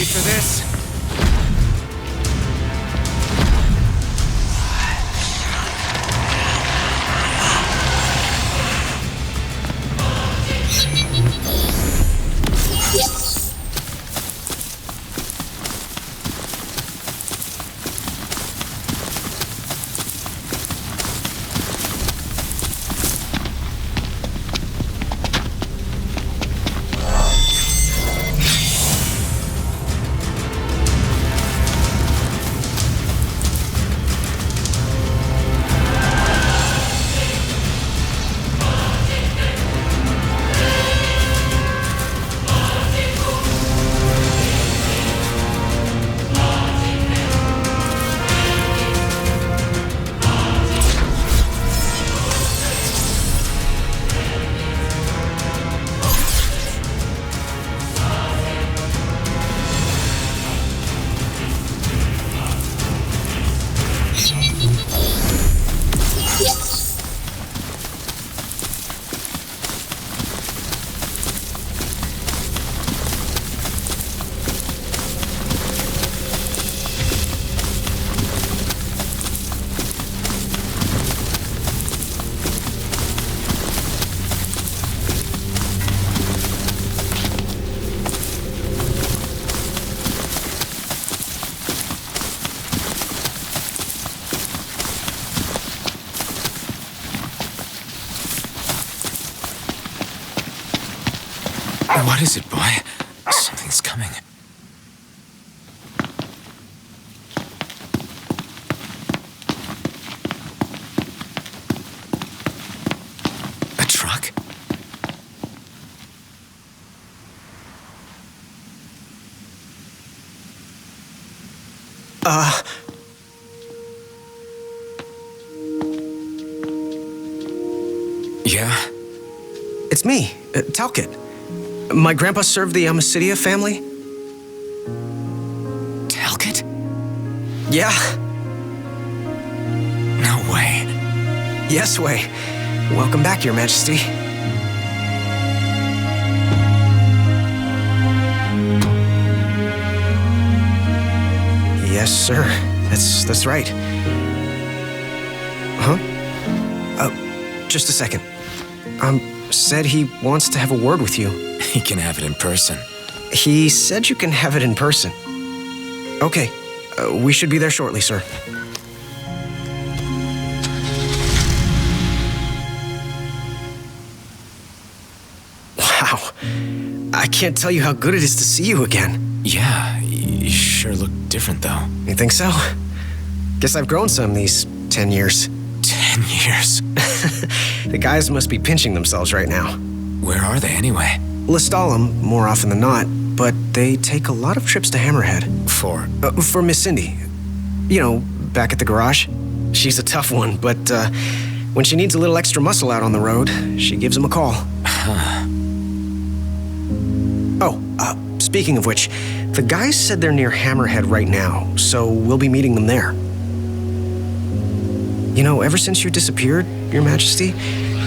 for this? What is it, boy? Something's coming. A truck? Yeah? It's me, Talcott. My grandpa served the Amicidia family. Talcott? Yeah. No way. Yes way. Welcome back, Your Majesty. Yes, sir. That's right. Huh? Just a second. Said he wants to have a word with you. He can have it in person. He said you can have it in person. Okay. We should be there shortly, sir. Wow. I can't tell you how good it is to see you again. Yeah, you sure look different, though. You think so? Guess I've grown some these 10 years. 10 years? The guys must be pinching themselves right now. Where are they, anyway? Lestalem, more often than not, but they take a lot of trips to Hammerhead. For Miss Cindy. You know, back at the garage. She's a tough one, but when she needs a little extra muscle out on the road, she gives him a call. Huh. Speaking of which, the guys said they're near Hammerhead right now, so we'll be meeting them there. You know, ever since you disappeared, Your Majesty,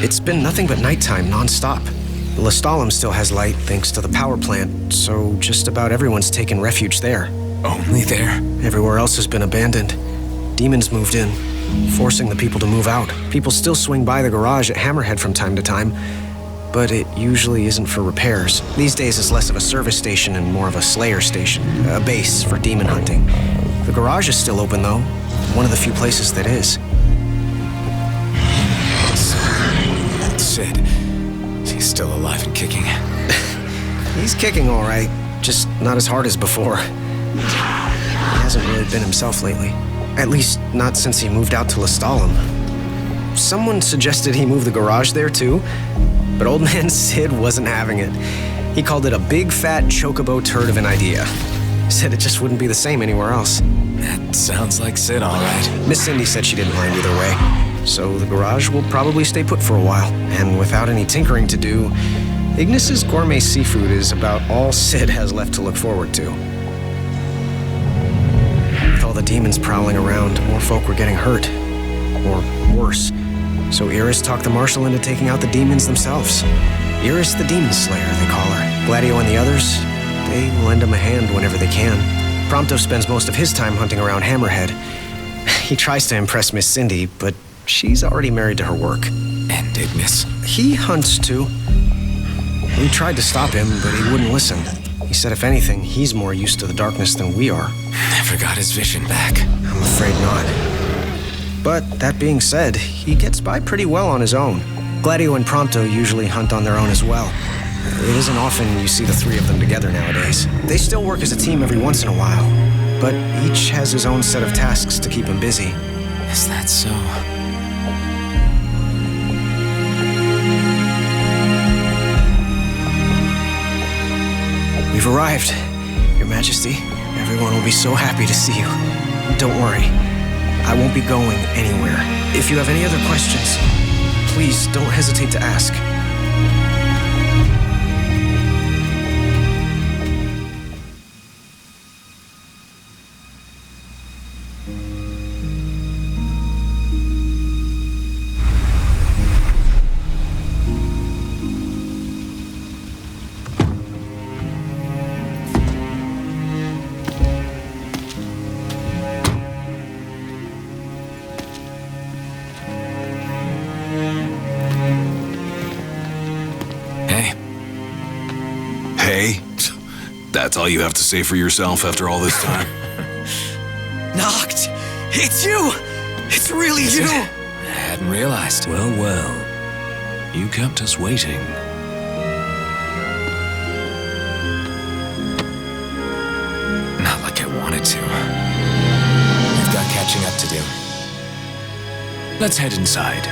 it's been nothing but nighttime nonstop. Lestalem still has light thanks to the power plant, so just about everyone's taken refuge there. Only there? Everywhere else has been abandoned. Demons moved in, forcing the people to move out. People still swing by the garage at Hammerhead from time to time, but it usually isn't for repairs. These days it's less of a service station and more of a slayer station, a base for demon hunting. The garage is still open though, one of the few places that is. Sid, he's still alive and kicking. He's kicking all right, just not as hard as before. He hasn't really been himself lately. At least, not since he moved out to Lestalem. Someone suggested he move the garage there too, but old man Sid wasn't having it. He called it a big fat chocobo turd of an idea. Said it just wouldn't be the same anywhere else. That sounds like Sid, all right. Miss Cindy said she didn't mind either way. So the garage will probably stay put for a while, and without any tinkering to do, Ignis's gourmet seafood is about all Sid has left to look forward to. With all the demons prowling around, more folk were getting hurt. Or worse. So Iris talked the marshal into taking out the demons themselves. Iris the Demon Slayer, they call her. Gladio and the others, they lend him a hand whenever they can. Prompto spends most of his time hunting around Hammerhead. He tries to impress Miss Cindy, but she's already married to her work. And Ignis. He hunts too. We tried to stop him, but he wouldn't listen. He said if anything, he's more used to the darkness than we are. Never got his vision back. I'm afraid not. But that being said, he gets by pretty well on his own. Gladio and Prompto usually hunt on their own as well. It isn't often you see the three of them together nowadays. They still work as a team every once in a while, but each has his own set of tasks to keep him busy. Is that so? We've arrived, Your Majesty. Everyone will be so happy to see you. Don't worry, I won't be going anywhere. If you have any other questions, please don't hesitate to ask. That's all you have to say for yourself after all this time? Knocked! It's you! It's really you! I hadn't realized. Well, well. You kept us waiting. Not like I wanted to. We've got catching up to do. Let's head inside.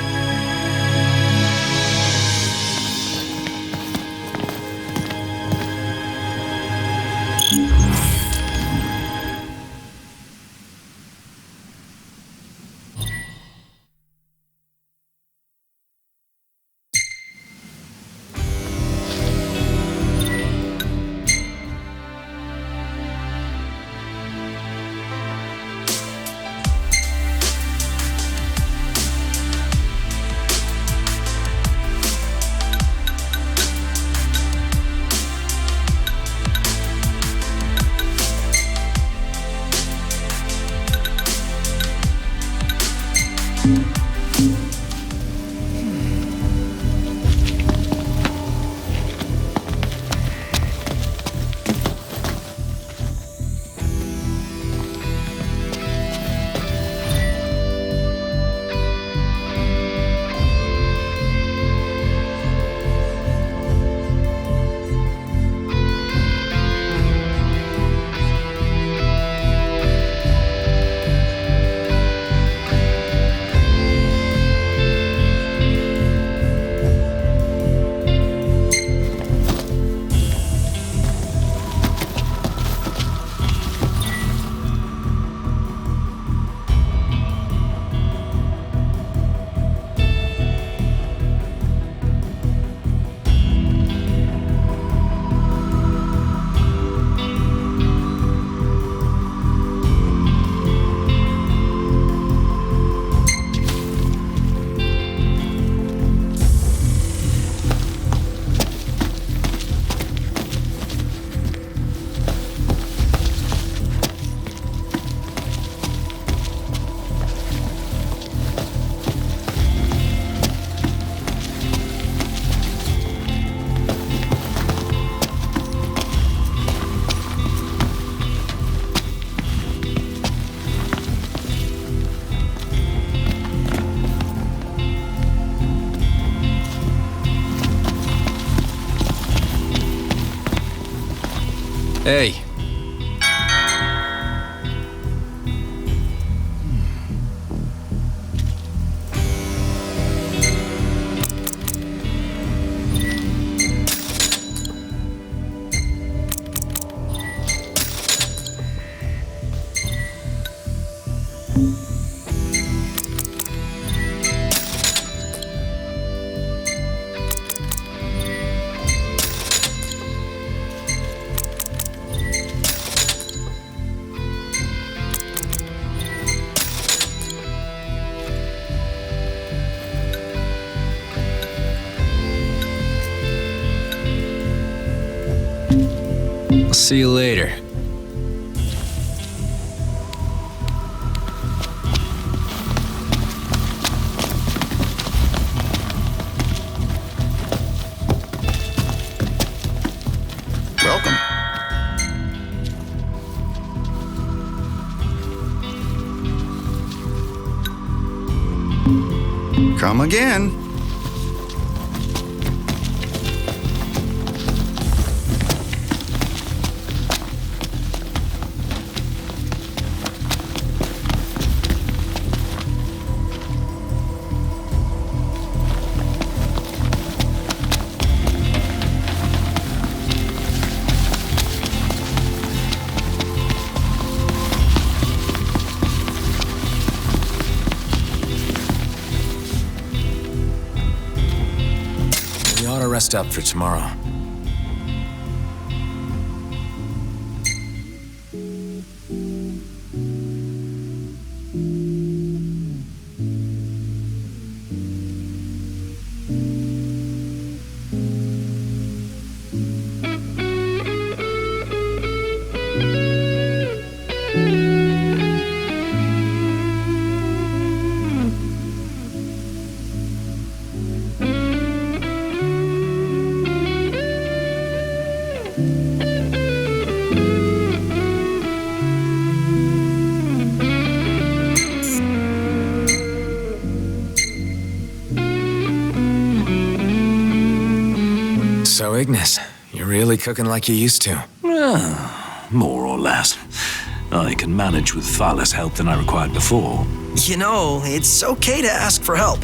Hey. I'll see you later. Welcome. Come again. We ought to rest up for tomorrow. So, Ignis, you're really cooking like you used to. More or less. I can manage with far less help than I required before. You know, it's okay to ask for help.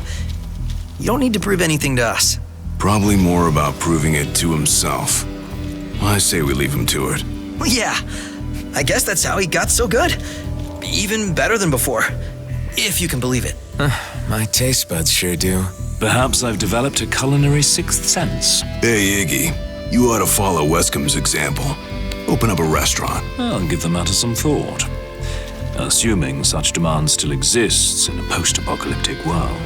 You don't need to prove anything to us. Probably more about proving it to himself. I say we leave him to it. Yeah, I guess that's how he got so good. Even better than before, if you can believe it. My taste buds sure do. Perhaps I've developed a culinary sixth sense. Hey, Iggy, you ought to follow Westcomb's example. Open up a restaurant. I'll give the matter some thought. Assuming such demand still exists in a post-apocalyptic world.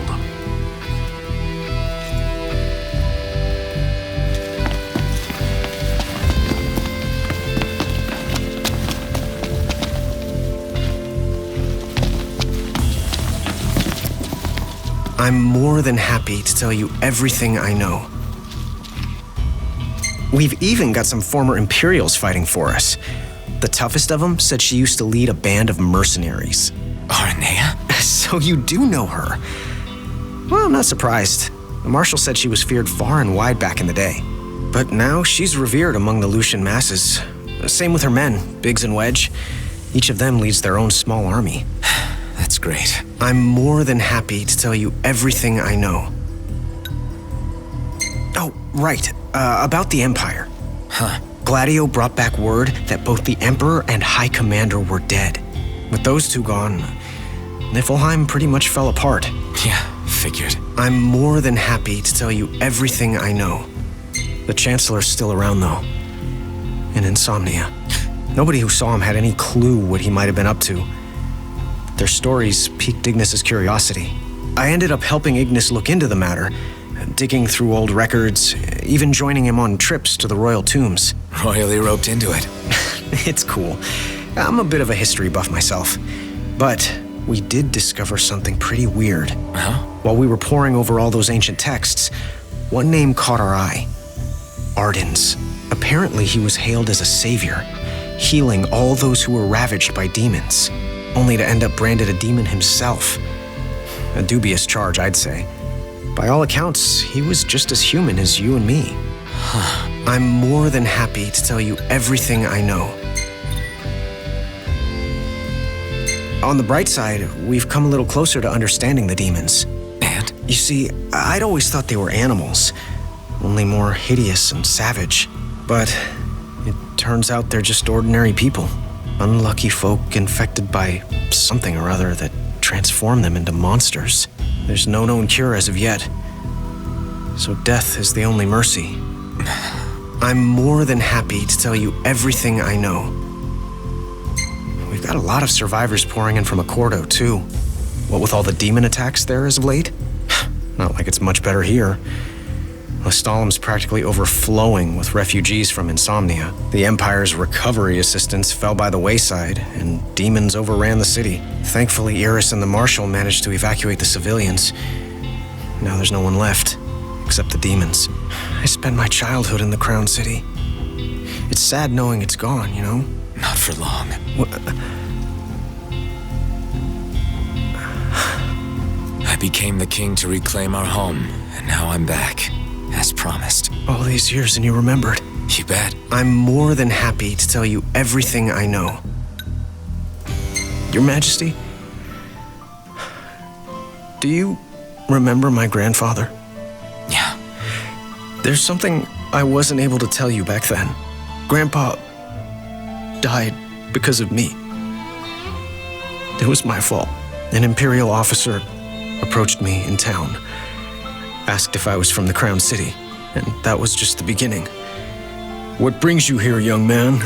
I'm more than happy to tell you everything I know. We've even got some former Imperials fighting for us. The toughest of them said she used to lead a band of mercenaries. Arnea? So you do know her. Well, I'm not surprised. The Marshal said she was feared far and wide back in the day. But now she's revered among the Lucian masses. Same with her men, Biggs and Wedge. Each of them leads their own small army. That's great. I'm more than happy to tell you everything I know. Oh, right. About the Empire. Huh. Gladio brought back word that both the Emperor and High Commander were dead. With those two gone, Niflheim pretty much fell apart. Yeah, figured. I'm more than happy to tell you everything I know. The Chancellor's still around, though. In insomnia. Nobody who saw him had any clue what he might have been up to. Their stories piqued Ignis's curiosity. I ended up helping Ignis look into the matter, digging through old records, even joining him on trips to the royal tombs. Royally roped into it. It's cool. I'm a bit of a history buff myself. But we did discover something pretty weird. Huh? While we were poring over all those ancient texts, one name caught our eye. Ardens. Apparently he was hailed as a savior, healing all those who were ravaged by demons, only to end up branded a demon himself. A dubious charge, I'd say. By all accounts, he was just as human as you and me. I'm more than happy to tell you everything I know. On the bright side, we've come a little closer to understanding the demons. And? You see, I'd always thought they were animals, only more hideous and savage. But it turns out they're just ordinary people. Unlucky folk infected by something or other that transformed them into monsters. There's no known cure as of yet. So death is the only mercy. I'm more than happy to tell you everything I know. We've got a lot of survivors pouring in from Accordo, too. What with all the demon attacks there as of late? Not like it's much better here. Lestalem's practically overflowing with refugees from insomnia. The Empire's recovery assistance fell by the wayside, and demons overran the city. Thankfully, Iris and the Marshal managed to evacuate the civilians. Now there's no one left, except the demons. I spent my childhood in the Crown City. It's sad knowing it's gone, you know? Not for long. I became the king to reclaim our home, and now I'm back, as promised. All these years and you remembered. You bet. I'm more than happy to tell you everything I know. Your Majesty, do you remember my grandfather? Yeah. There's something I wasn't able to tell you back then. Grandpa died because of me. It was my fault. An Imperial officer approached me in town, asked if I was from the Crown City, and that was just the beginning. What brings you here, young man?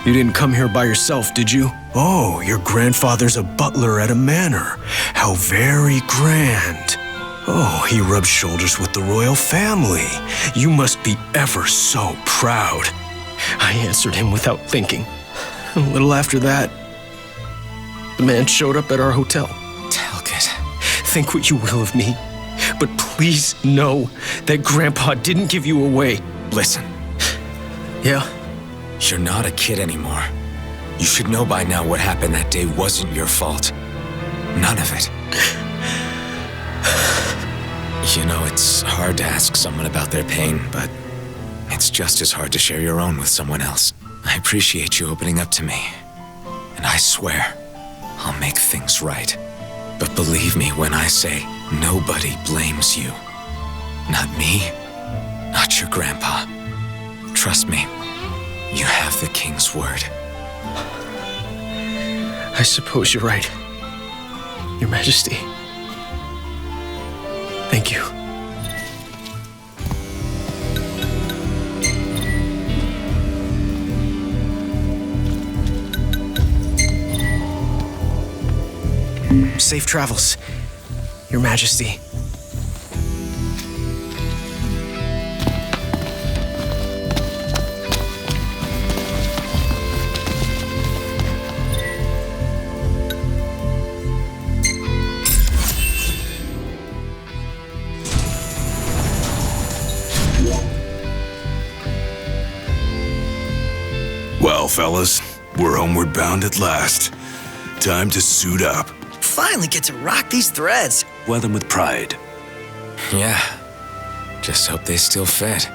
You didn't come here by yourself, did you? Oh, your grandfather's a butler at a manor. How very grand. Oh, he rubs shoulders with the royal family. You must be ever so proud. I answered him without thinking. A little after that, the man showed up at our hotel. Talcott. Think what you will of me, but please know that Grandpa didn't give you away. Listen. Yeah? You're not a kid anymore. You should know by now what happened that day wasn't your fault. None of it. You know, it's hard to ask someone about their pain, but it's just as hard to share your own with someone else. I appreciate you opening up to me, and I swear I'll make things right. But believe me when I say nobody blames you. Not me, not your grandpa. Trust me, you have the king's word. I suppose you're right, Your Majesty. Thank you. Safe travels, Your Majesty. Well, fellas, we're homeward bound at last. Time to suit up. Finally get to rock these threads. Wear them with pride. Yeah. Just hope they still fit.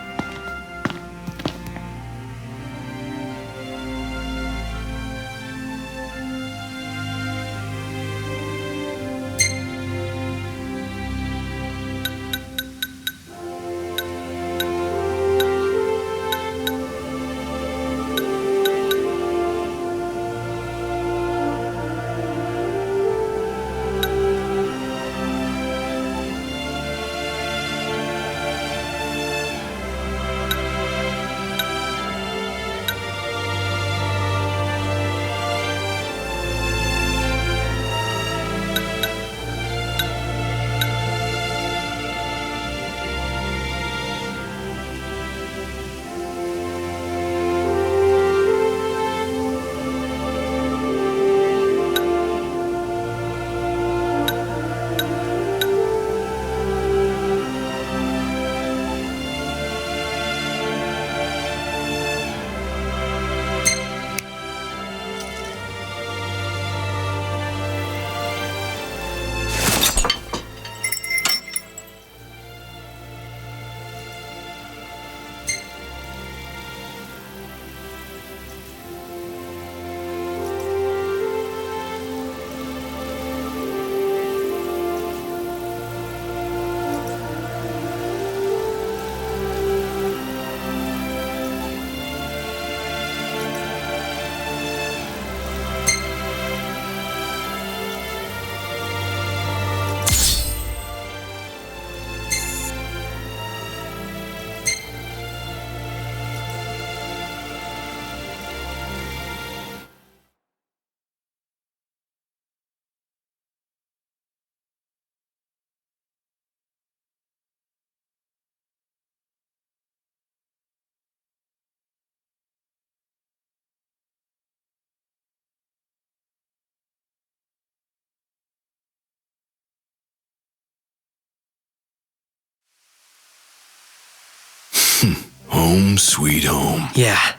Home sweet home. Yeah,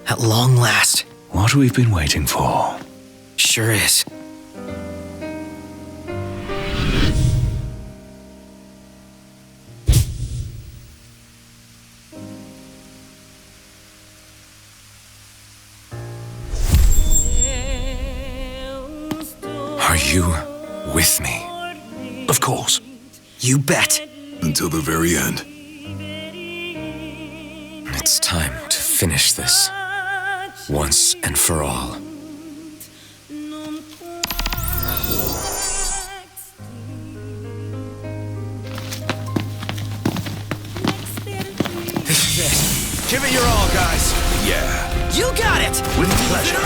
at long last. What we've been waiting for. Sure is. Are you with me? Of course. You bet. Until the very end. It's time to finish this. Once and for all. This is it. Give it your all, guys. Yeah. You got it! With pleasure.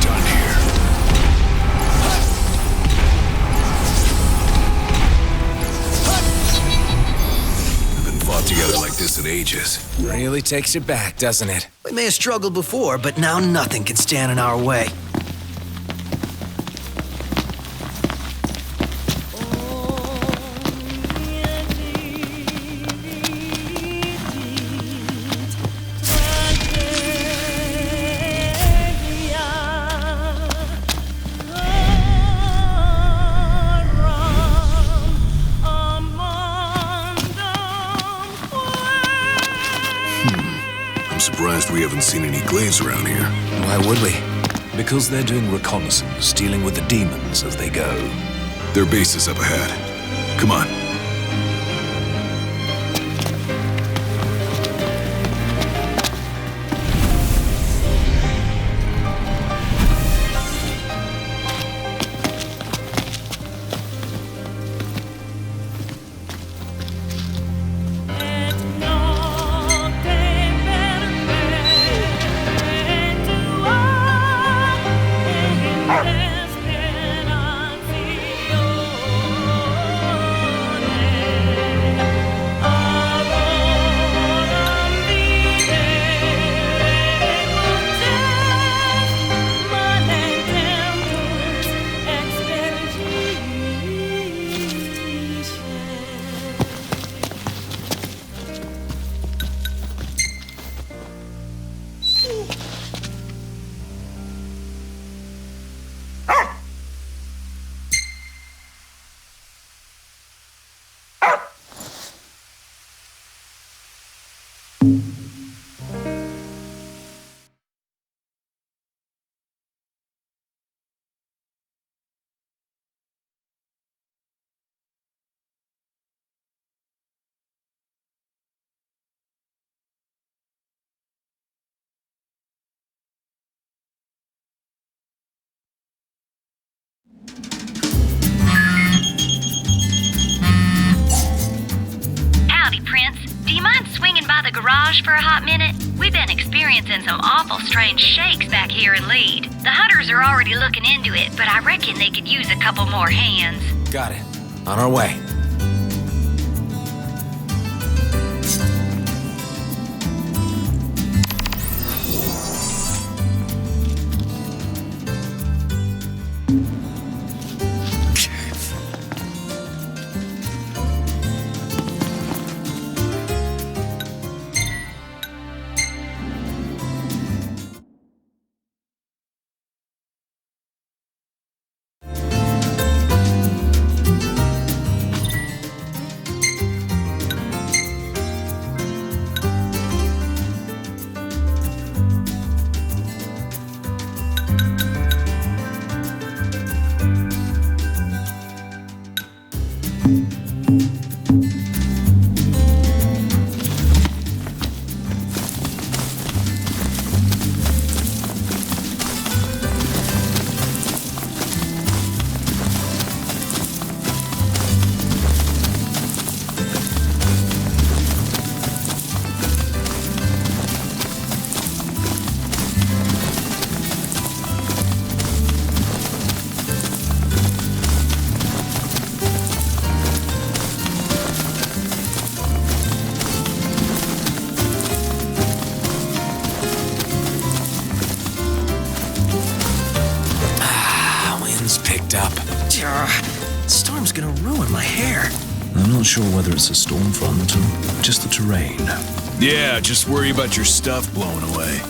Done here. We've been fought together like this in ages. Really takes you back, doesn't it? We may have struggled before, but now nothing can stand in our way. I'm surprised we haven't seen any glaives around here. Why would we? Because they're doing reconnaissance, dealing with the demons as they go. Their base is up ahead. Come on. Howdy, Prince. Do you mind swinging by the garage for a hot minute? We've been experiencing some awful strange shakes back here in Lead. The hunters are already looking into it, but I reckon they could use a couple more hands. Got it. On our way. I'm not sure whether it's a storm front or just the terrain. Yeah, just worry about your stuff blowing away.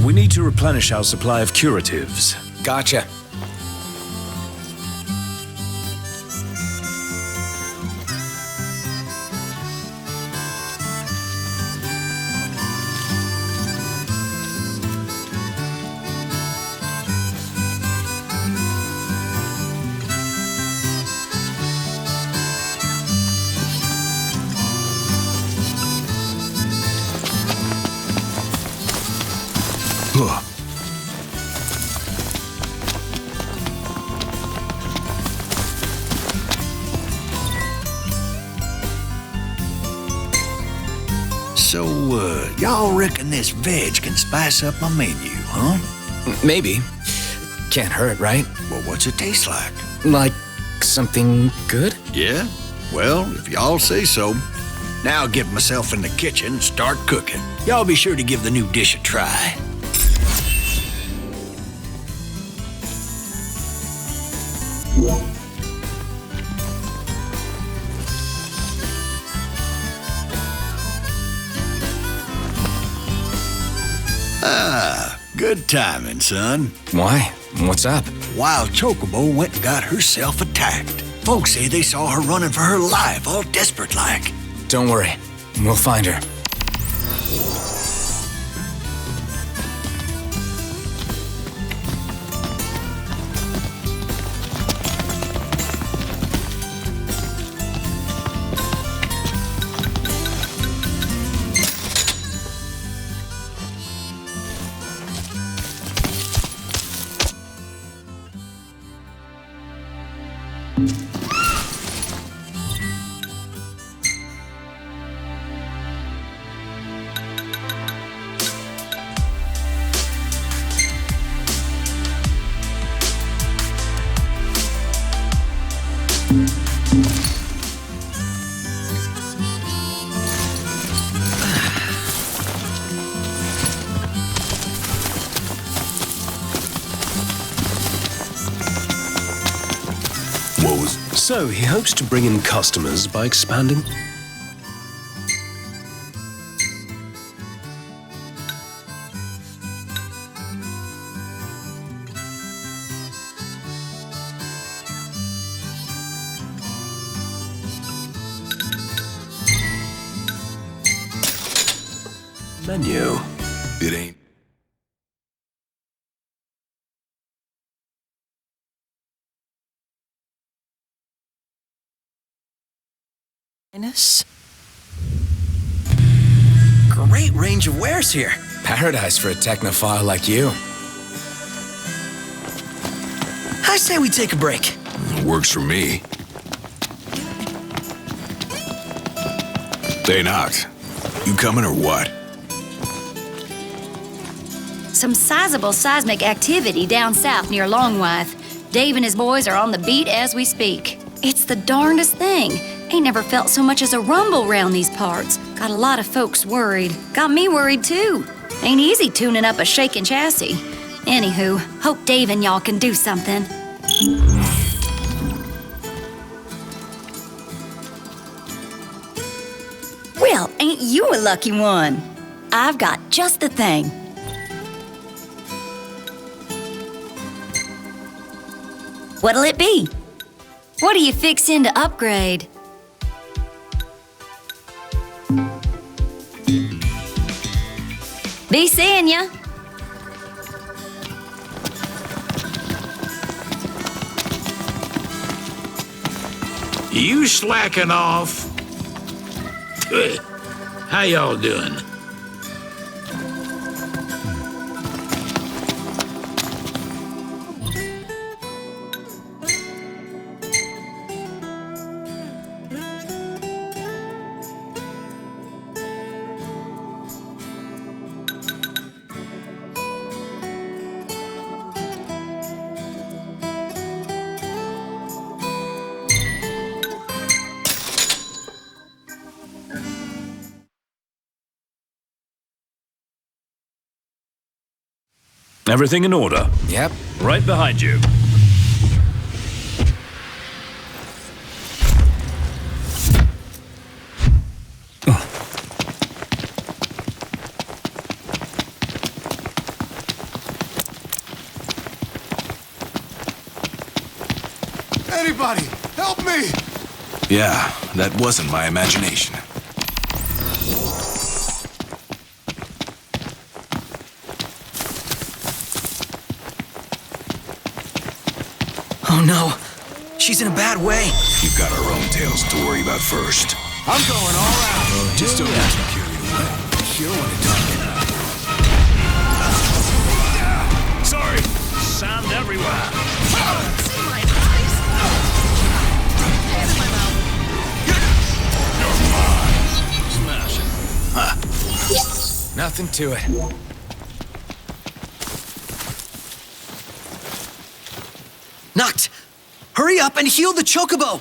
We need to replenish our supply of curatives. Gotcha. Huh. So, y'all reckon this veg can spice up my menu, huh? Maybe. Can't hurt, right? Well, what's it taste like? Like something good? Yeah? Well, if y'all say so. Now I'll get myself in the kitchen and start cooking. Y'all be sure to give the new dish a try. Ah, good timing, son. Why? What's up? Wild Chocobo went and got herself attacked. Folks say they saw her running for her life, all desperate like. Don't worry. We'll find her. So he hopes to bring in customers by expanding. Menu. It ain't. Great range of wares here. Paradise for a technophile like you. I say we take a break. Works for me. They knocked. You coming or what? Some sizable seismic activity down south near Longwythe. Dave and his boys are on the beat as we speak. It's the darndest thing. Ain't never felt so much as a rumble round these parts. Got a lot of folks worried. Got me worried too. Ain't easy tuning up a shaking chassis. Anywho, hope Dave and y'all can do something. Well, ain't you a lucky one? I've got just the thing. What'll it be? What are you fixin' to upgrade? Be seeing ya. You slacking off? Good. How y'all doing? Everything in order? Yep. Right behind you. Anybody, help me! Yeah, that wasn't my imagination. Oh no, she's in a bad way. We've got our own tales to worry about first. I'm going all out. Just don't get too carried away. Sure want to talk it out. Sorry, sand everywhere. Smash it. Nothing to it. Noct! Hurry up and heal the chocobo!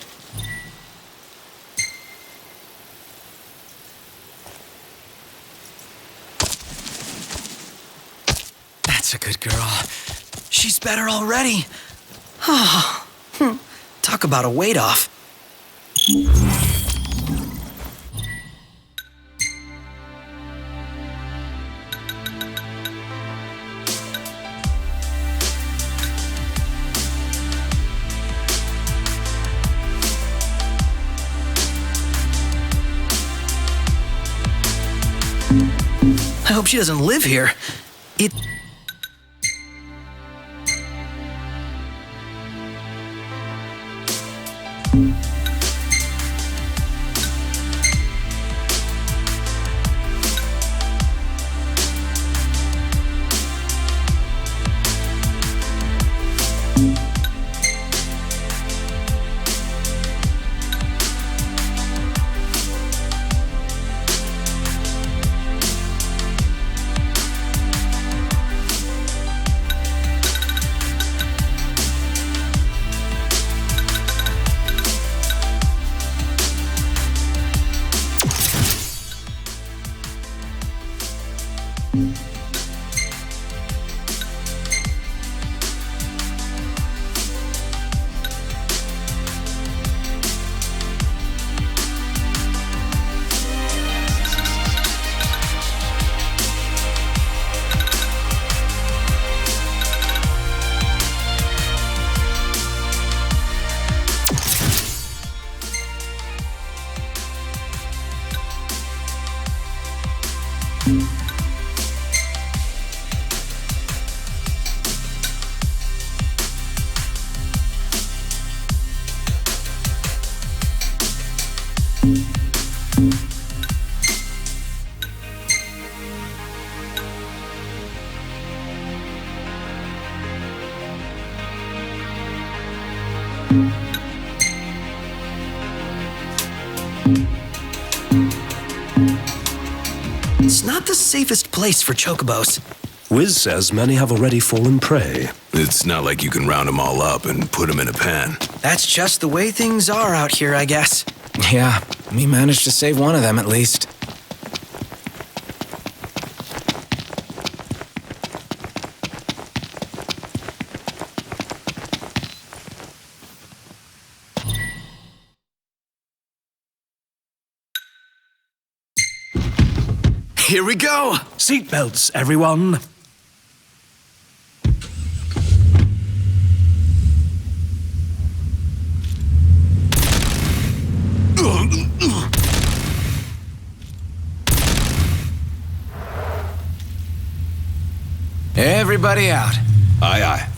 That's a good girl. She's better already. Talk about a weight off. I hope she doesn't live here. It's not the safest place for chocobos. Wiz says many have already fallen prey. It's not like you can round them all up and put them in a pen. That's just the way things are out here, I guess. Yeah, we managed to save one of them at least. Here we go! Seatbelts, everyone. Everybody out. Aye, aye.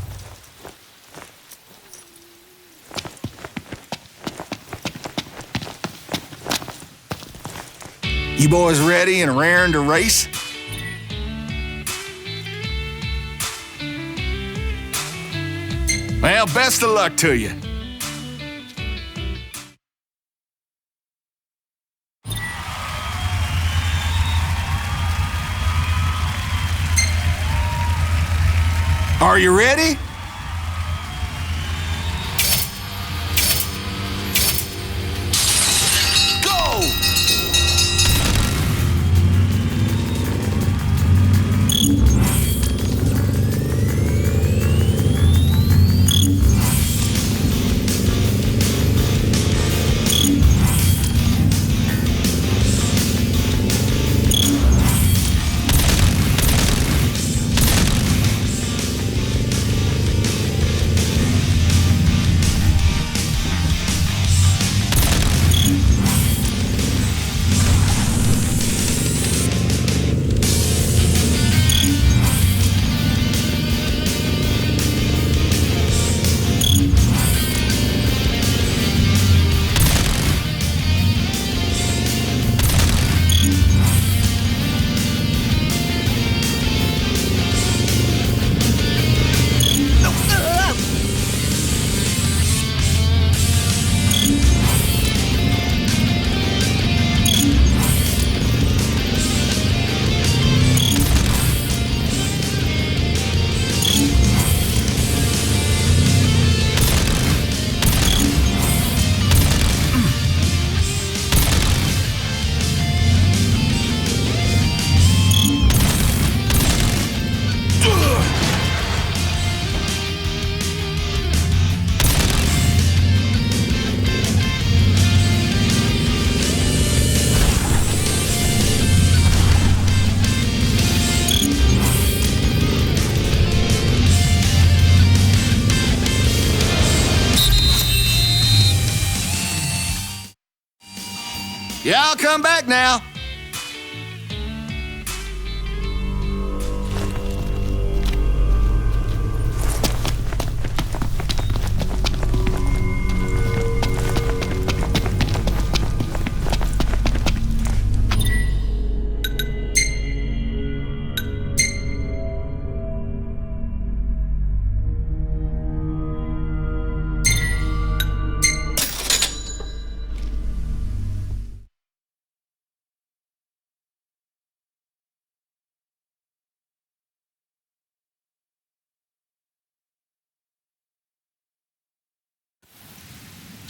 You boys ready and raring to race? Well, best of luck to you. Are you ready? Go! Y'all come back now.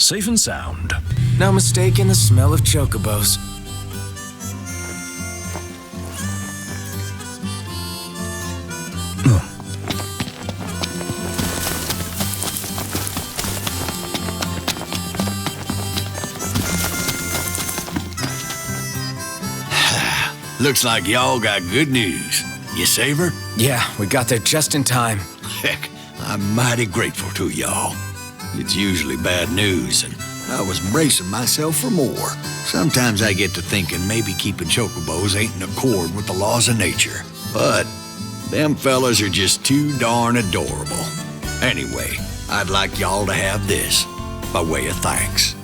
Safe and sound. No mistake in the smell of chocobos. Looks like y'all got good news. You save her? Yeah, we got there just in time. Heck, I'm mighty grateful to y'all. It's usually bad news, and I was bracing myself for more. Sometimes I get to thinking maybe keeping chocobos ain't in accord with the laws of nature. But them fellas are just too darn adorable. Anyway, I'd like y'all to have this, by way of thanks.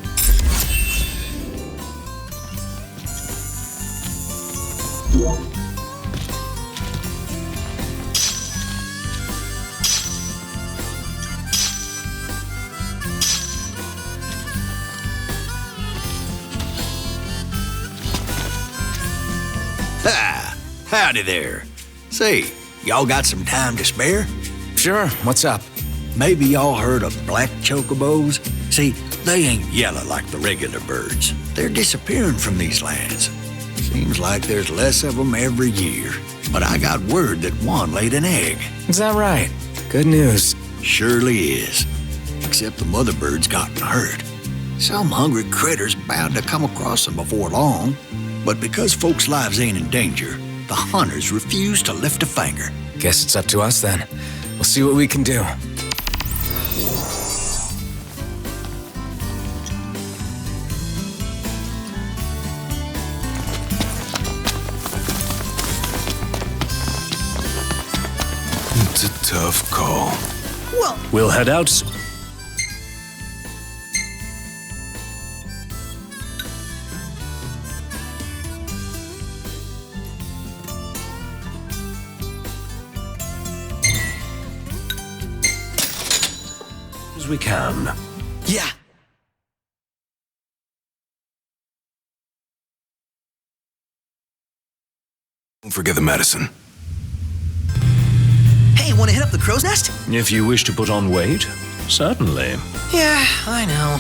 Ha! Howdy there. Say, y'all got some time to spare? Sure, what's up? Maybe y'all heard of black chocobos? See, They ain't yellow like the regular birds. They're disappearing from these lands. Seems like there's less of them every year. But I got word that one laid an egg. Is that right? Good news. Surely is. Except the mother bird's gotten hurt. Some hungry critter's bound to come across them before long. But because folks' lives ain't in danger, the hunters refuse to lift a finger. Guess it's up to us then. We'll see what we can do. It's a tough call. Well, We'll head out. As we can. yeah. Don't forget the medicine. Hey, want to hit up the crow's nest? If you wish to put on weight, certainly. Yeah, I know.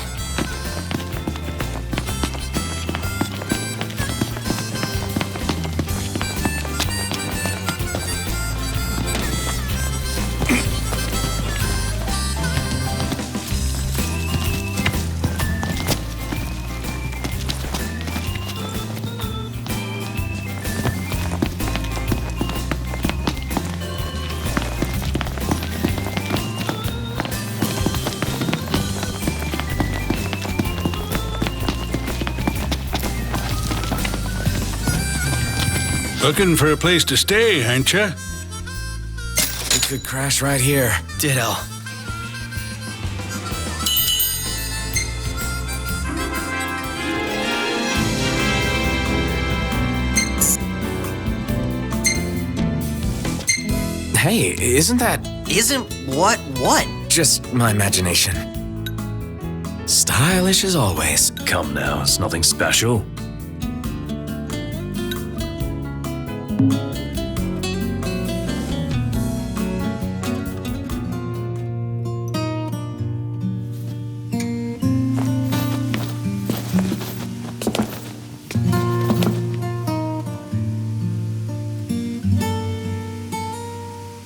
Looking for a place to stay, ain't ya? We could crash right here. Ditto. Hey, isn't that Isn't what? just my imagination? Stylish as always. Come now, it's nothing special.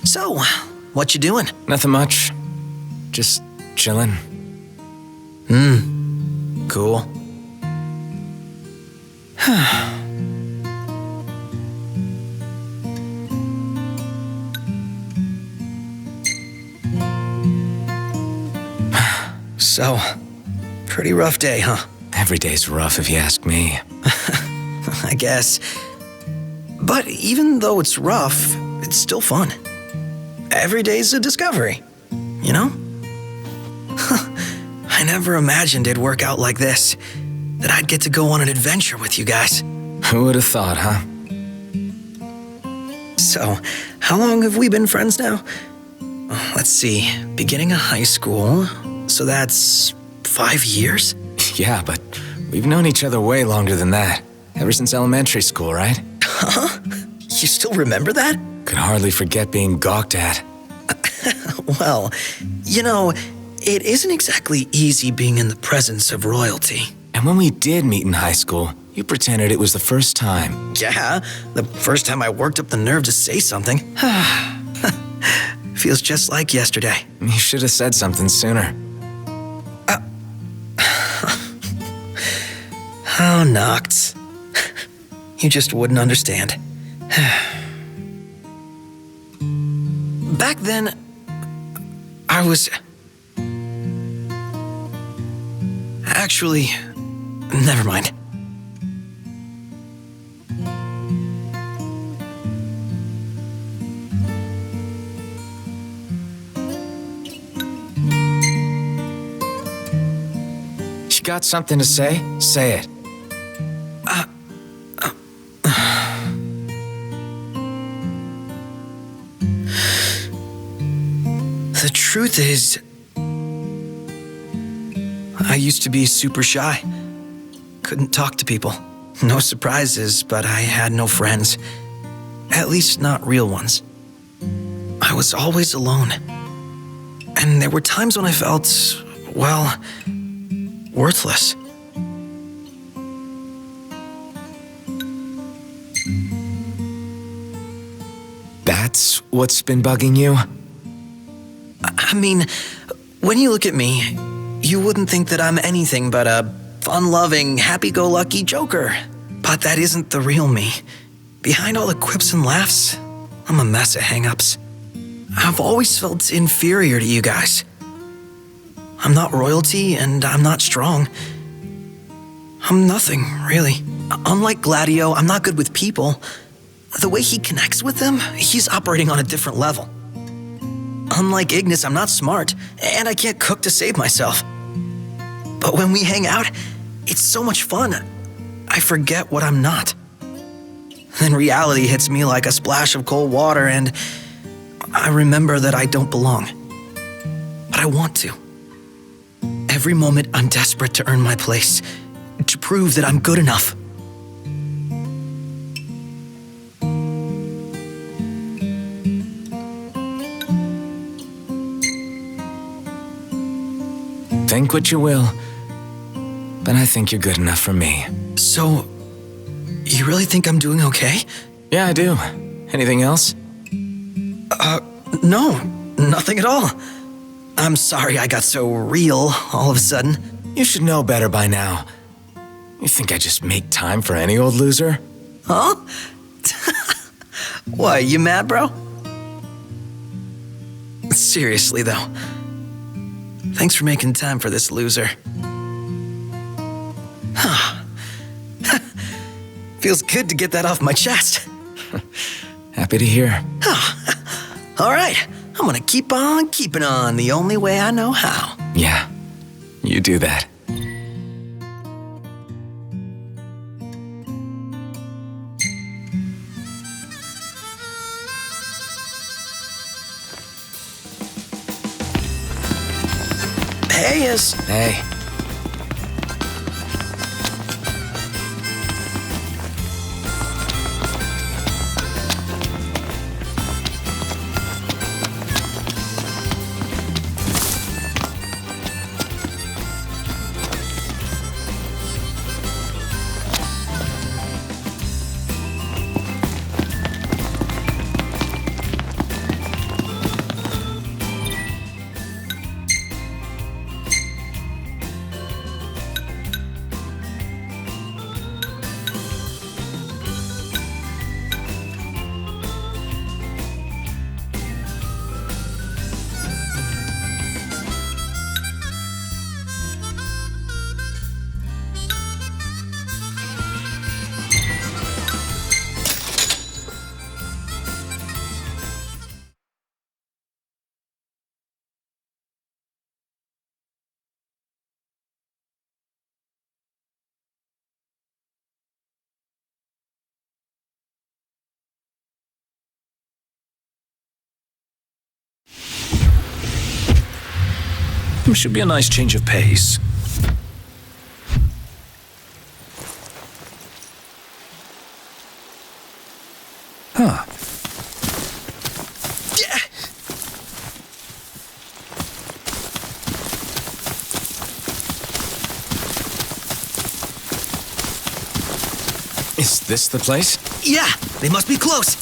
So, what you doing? Nothing much. Just chilling. Cool. So, pretty rough day, huh? Every day's rough if you ask me. I guess. But even though it's rough, it's still fun. Every day's a discovery, you know? I never imagined it'd work out like this, that I'd get to go on an adventure with you guys. Who would have thought, huh? So, how long have we been friends now? Let's see, beginning of high school, so that's 5 years? Yeah, but we've known each other way longer than that. Ever since elementary school, right? Huh? You still remember that? Could hardly forget being gawked at. Well, you know, it isn't exactly easy being in the presence of royalty. And when we did meet in high school, you pretended it was the first time. Yeah, the first time I worked up the nerve to say something. Feels just like yesterday. You should have said something sooner. Oh, Noct. You just wouldn't understand. Back then, I was... Actually, never mind. You got something to say? Say it. The truth is, I used to be super shy. Couldn't talk to people. No surprises, but I had no friends. At least not real ones. I was always alone. And there were times when I felt, well, worthless. That's what's been bugging you? I mean, when you look at me, you wouldn't think that I'm anything but a fun-loving, happy-go-lucky joker. But that isn't the real me. Behind all the quips and laughs, I'm a mess of hang-ups. I've always felt inferior to you guys. I'm not royalty, and I'm not strong. I'm nothing, really. Unlike Gladio, I'm not good with people. The way he connects with them, he's operating on a different level. Unlike Ignis, I'm not smart, and I can't cook to save myself. But when we hang out, it's so much fun. I forget what I'm not. Then reality hits me like a splash of cold water, and I remember that I don't belong. But I want to. Every moment, I'm desperate to earn my place, to prove that I'm good enough. Think what you will, but I think you're good enough for me. So, you really think I'm doing okay? Yeah, I do. Anything else? No, nothing at all. I'm sorry I got so real all of a sudden. You should know better by now. You think I just make time for any old loser? Huh? What, you mad, bro? Seriously, though. Thanks for making time for this loser. Feels good to get that off my chest. Happy to hear. All right, I'm gonna keep on keeping on the only way I know how. Yeah, you do that. Hey, Hey. Should be a nice change of pace. Huh. Is this the place? Yeah, they must be close.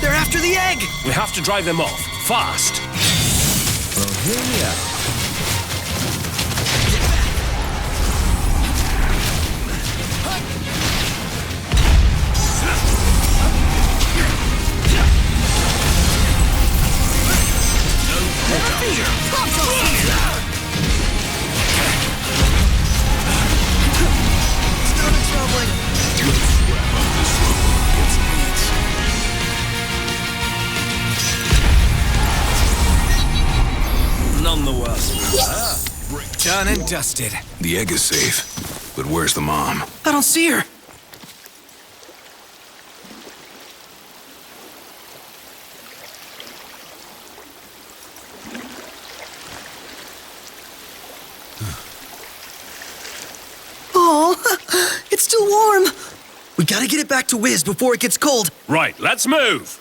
They're after the egg! We have to drive them off, fast. Well, here we are. Done and dusted. The egg is safe, but where's the mom? I don't see her. Oh, it's still warm. We We gotta get it back to Wiz before it gets cold. Right, let's move.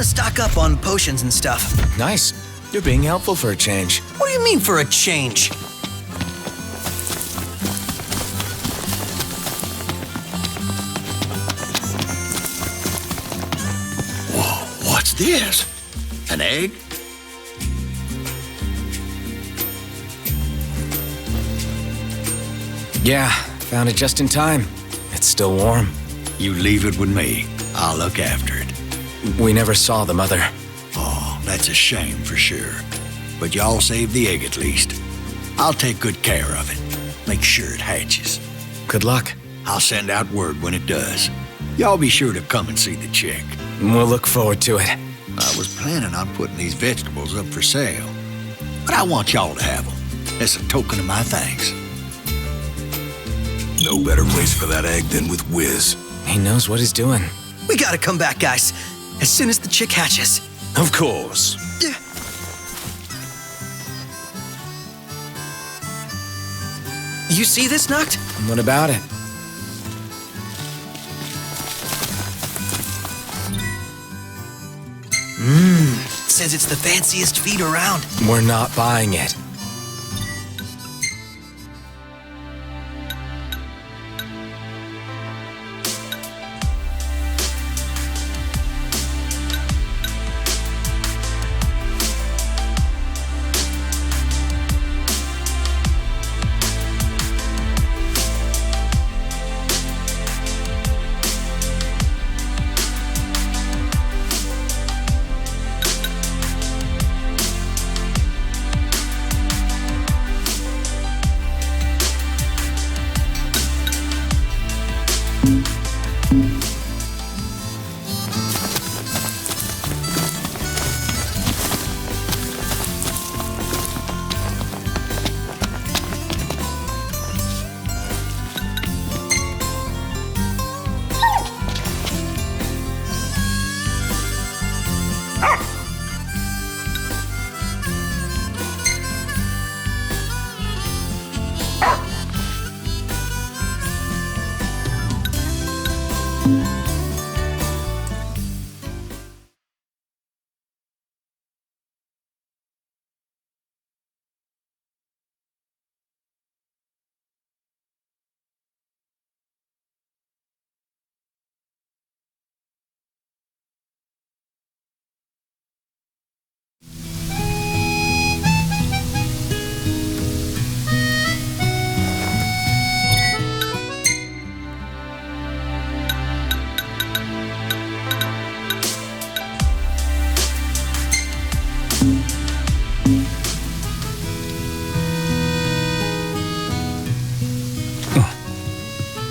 Stock up on potions and stuff. Nice. You're being helpful for a change. What do you mean for a change? Whoa, what's this? An egg? Yeah, found it just in time. It's still warm. You leave it with me. I'll look after it. We never saw the mother. Oh, that's a shame for sure. But y'all saved the egg at least. I'll take good care of it. Make sure it hatches. Good luck. I'll send out word when it does. Y'all be sure to come and see the chick. We'll look forward to it. I was planning on putting these vegetables up for sale, but I want y'all to have them. As a token of my thanks. No better place for that egg than with Wiz. He knows what he's doing. We gotta come back, guys. As soon as the chick hatches. Of course. You see this, Noct? What about it? Says it's the fanciest feed around. We're not buying it.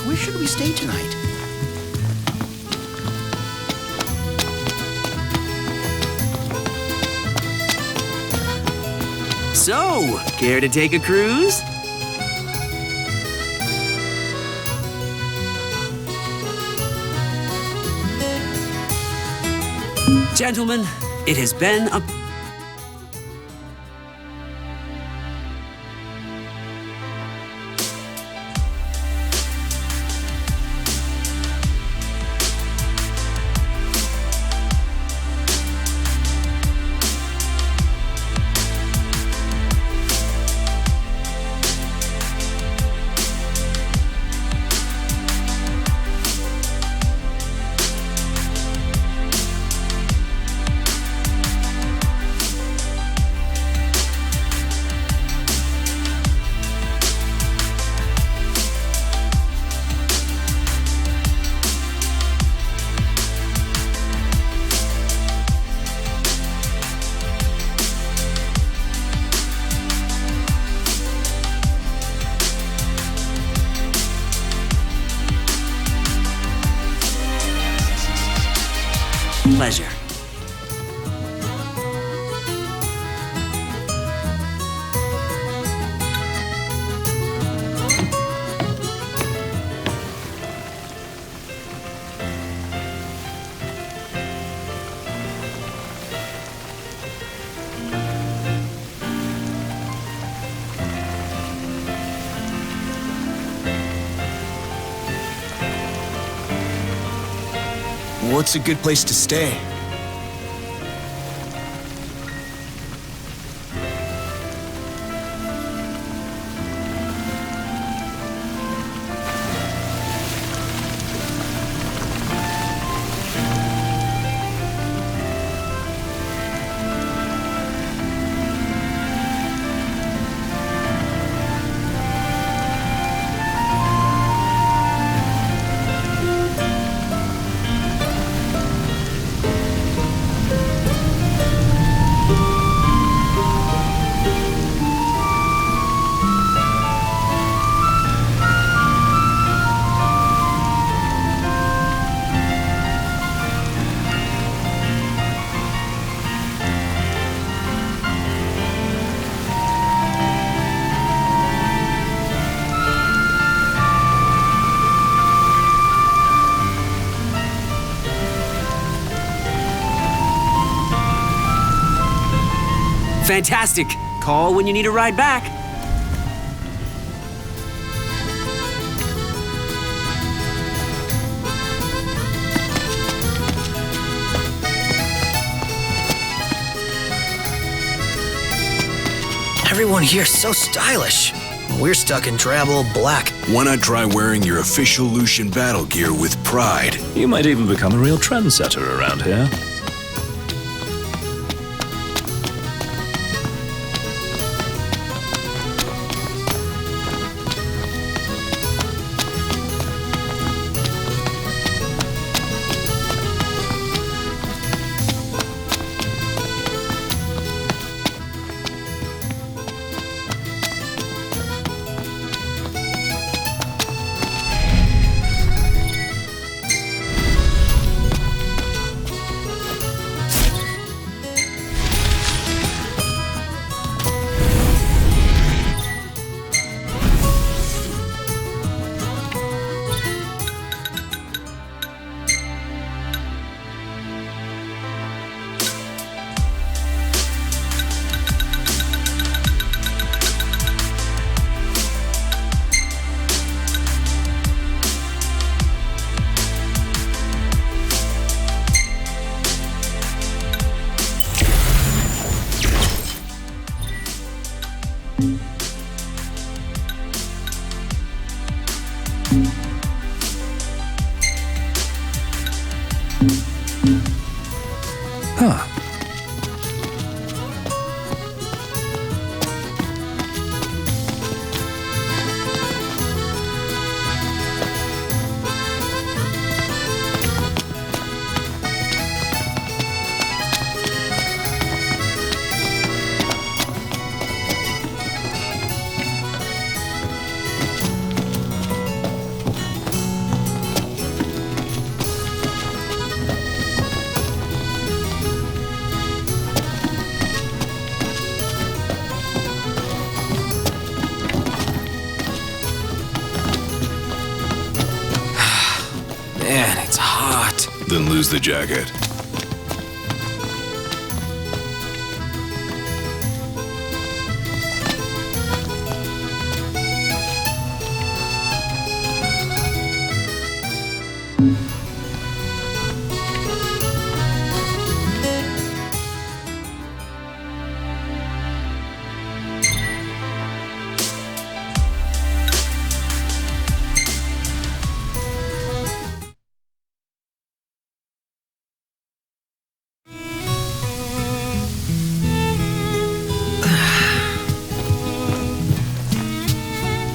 Where should we stay tonight? So, care to take a cruise? Gentlemen, it has been a... pleasure. What's a good place to stay? Fantastic! Call when you need a ride back. Everyone here's so stylish. We're stuck in drab old black. Why not try wearing your official Lucian battle gear with pride? You might even become a real trendsetter around here. Huh. Man, it's hot. Then lose the jacket.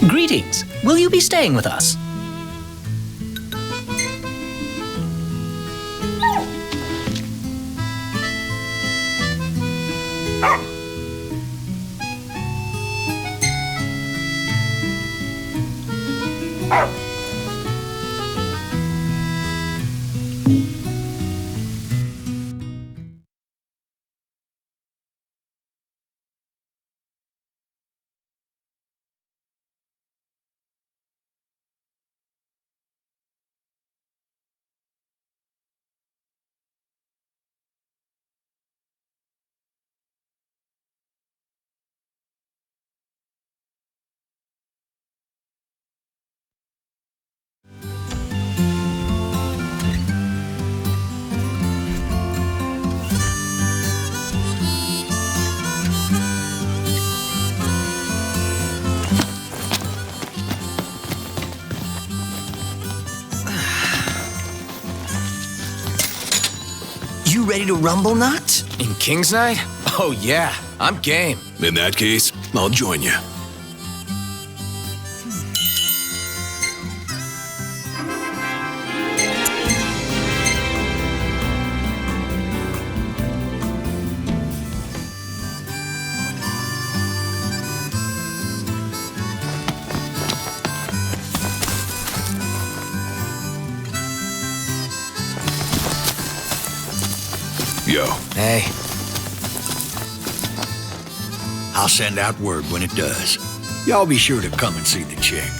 Greetings. Will you be staying with us? ready to rumble, Not? In King's Night? Oh yeah, I'm game. In that case, I'll join you. Yo. Hey. I'll send out word when it does. Y'all be sure to come and see the chick.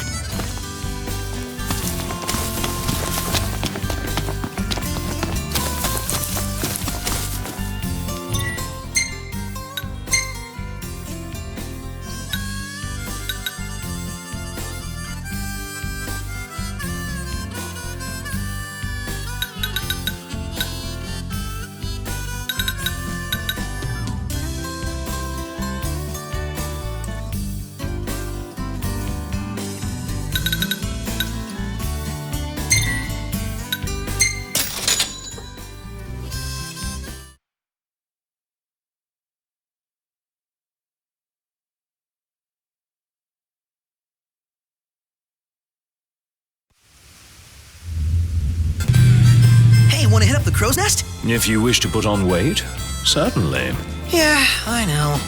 Want to hit up the crow's nest? If you wish to put on weight, certainly. Yeah, I know.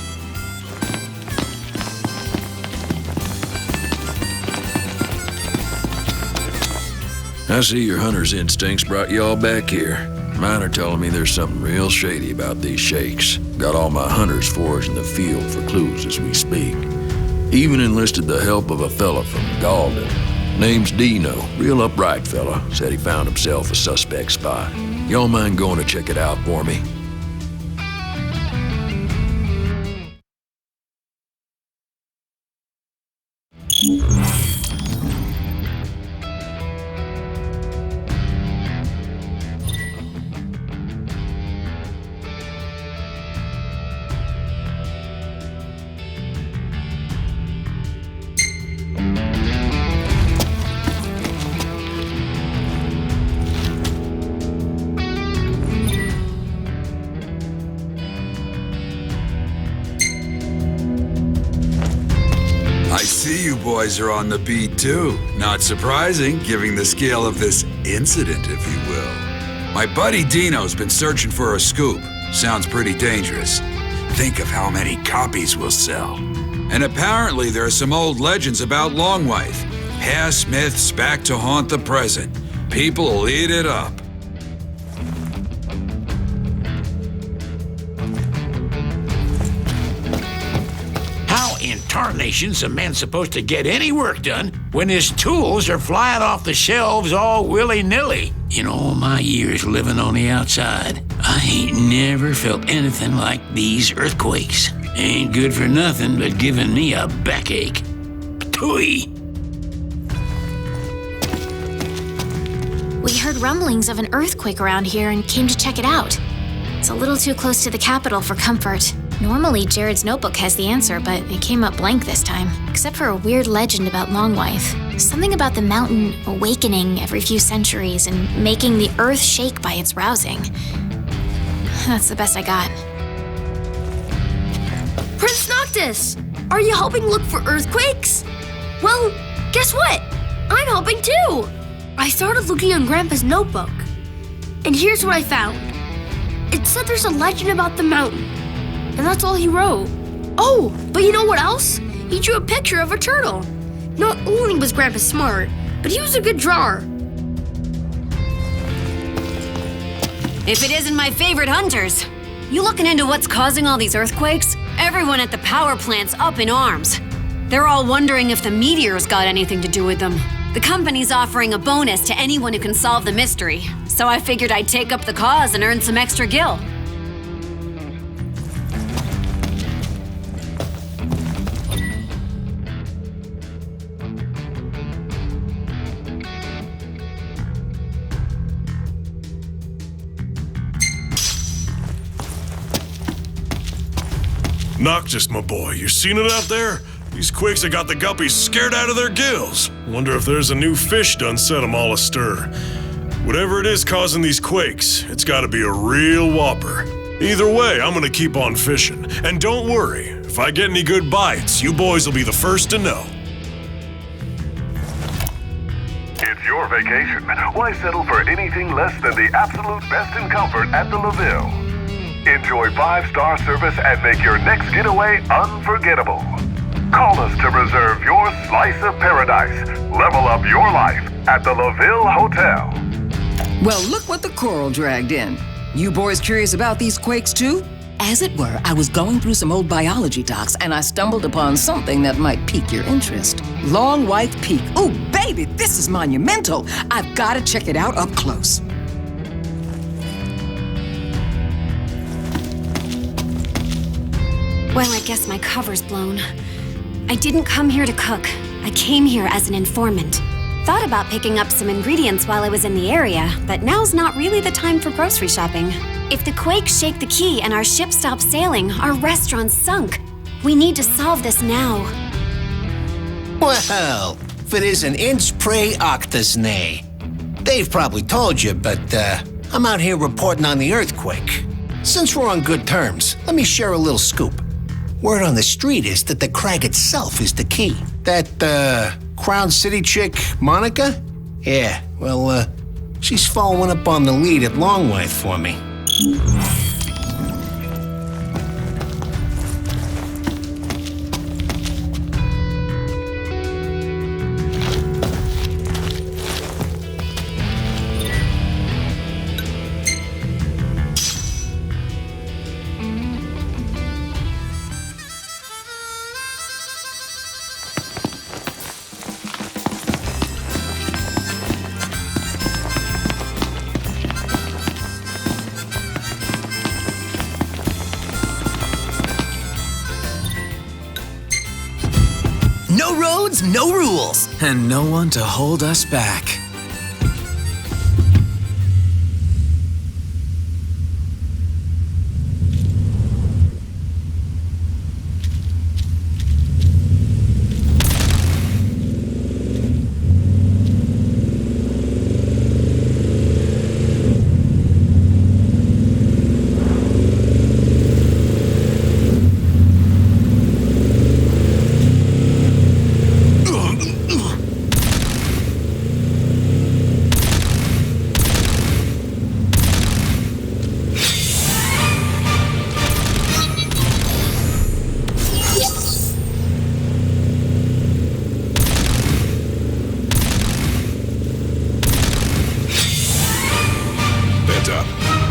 I see your hunter's instincts brought you all back here. Mine are telling me there's something real shady about these shakes. Got all my hunters foraged in the field for clues as we speak. Even enlisted the help of a fella from Galden. Name's Dino, real upright fella. Said he found himself a suspect spot. Y'all mind going to check it out for me? I see you boys are on the beat too. Not surprising, given the scale of this incident, if you will. My buddy Dino's been searching for a scoop. Sounds pretty dangerous. Think of how many copies we'll sell. And apparently there are some old legends about Longwife. Past myths back to haunt the present. People will eat it up. How in tarnation's a man supposed to get any work done when his tools are flying off the shelves all willy-nilly? In all my years living on the outside, I ain't never felt anything like these earthquakes. Ain't good for nothing but giving me a backache. Ptooey! We heard rumblings of an earthquake around here and came to check it out. It's a little too close to the capital for comfort. Normally, Jared's notebook has the answer, but it came up blank this time, except for a weird legend about Longwife. Something about the mountain awakening every few centuries and making the earth shake by its rousing. That's the best I got. Prince Noctis! Are you helping look for earthquakes? Well, guess what? I'm helping too! I started looking in Grandpa's notebook, and here's what I found. It said there's a legend about the mountain, and that's all he wrote. Oh, but you know what else? He drew a picture of a turtle. Not only was Grandpa smart, but he was a good drawer. If it isn't my favorite hunters. You looking into what's causing all these earthquakes? Everyone at the power plant's up in arms. They're all wondering if the meteor's got anything to do with them. The company's offering a bonus to anyone who can solve the mystery, so I figured I'd take up the cause and earn some extra gil. Noctis, my boy, you seen it out there? These quakes have got the guppies scared out of their gills. Wonder if there's a new fish done set them all astir. Whatever it is causing these quakes, it's gotta be a real whopper. Either way, I'm gonna keep on fishing. And don't worry, if I get any good bites, you boys will be the first to know. It's your vacation. Why settle for anything less than the absolute best in comfort at the LaVille? Enjoy 5-star service and make your next getaway unforgettable. Call us to reserve your slice of paradise. Level up your life at the LaVille Hotel. Well, look what the coral dragged in. You boys curious about these quakes too? As it were, I was going through some old biology docs and I stumbled upon something that might pique your interest. Long White Peak. Ooh, baby, this is monumental. I've got to check it out up close. Well, I guess my cover's blown. I didn't come here to cook. I came here as an informant. Thought about picking up some ingredients while I was in the area, but now's not really the time for grocery shopping. If the quakes shake the key and our ship stops sailing, our restaurant's sunk. We need to solve this now. Well, if it isn't inch pre octus nay. Dave probably told you, but I'm out here reporting on the earthquake. Since we're on good terms, let me share a little scoop. Word on the street is that the crag itself is the key. That, Crown City chick, Monica? Yeah, well, she's following up on the lead at Longway for me. No roads, no rules. And no one to hold us back.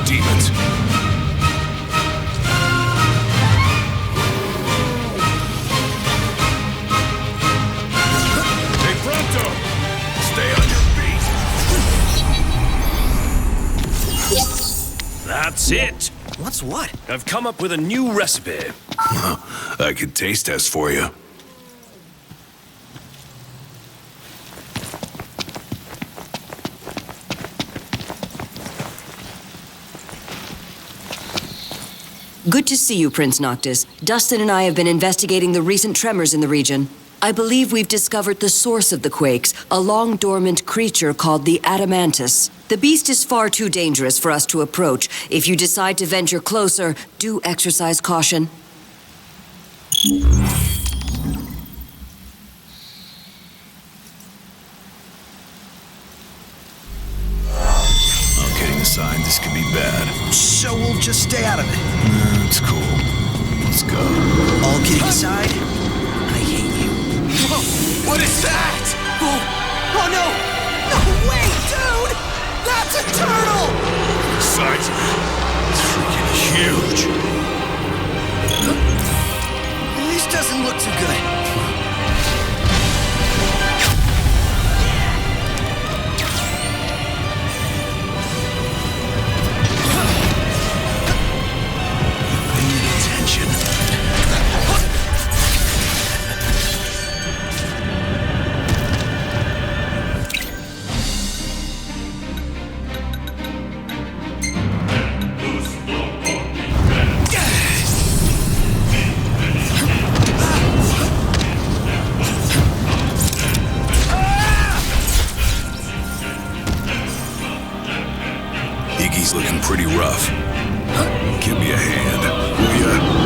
Demons. Hey, Pronto! Stay on your feet! That's it. What's what? I've come up with a new recipe. I could taste test for you. Good to see you, Prince Noctis. Dustin and I have been investigating the recent tremors in the region. I believe we've discovered the source of the quakes, a long-dormant creature called the Adamantus. The beast is far too dangerous for us to approach. If you decide to venture closer, do exercise caution. All kidding aside, this could be bad. So we'll just stay out of it. It's cool. Let's go. All kidding aside, I hate you. Whoa! What is that? Oh no! No way, dude! That's a turtle! Size of it. It's freaking huge. This doesn't look too good. He's looking pretty rough. Give me a hand, will ya?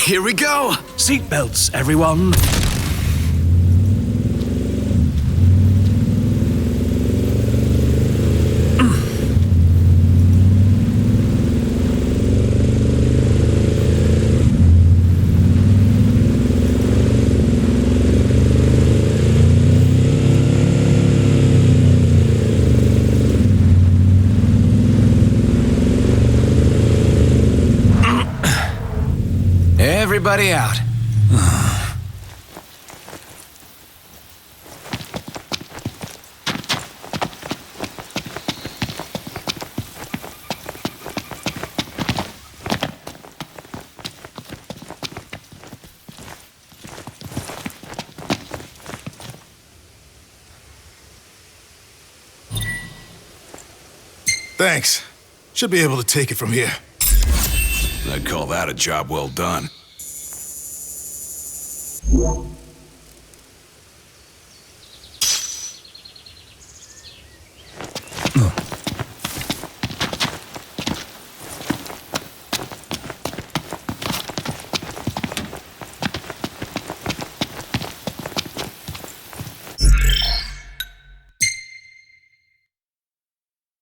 Here we go! Seatbelts, everyone! Everybody out. Thanks. Should be able to take it from here. I'd call that a job well done.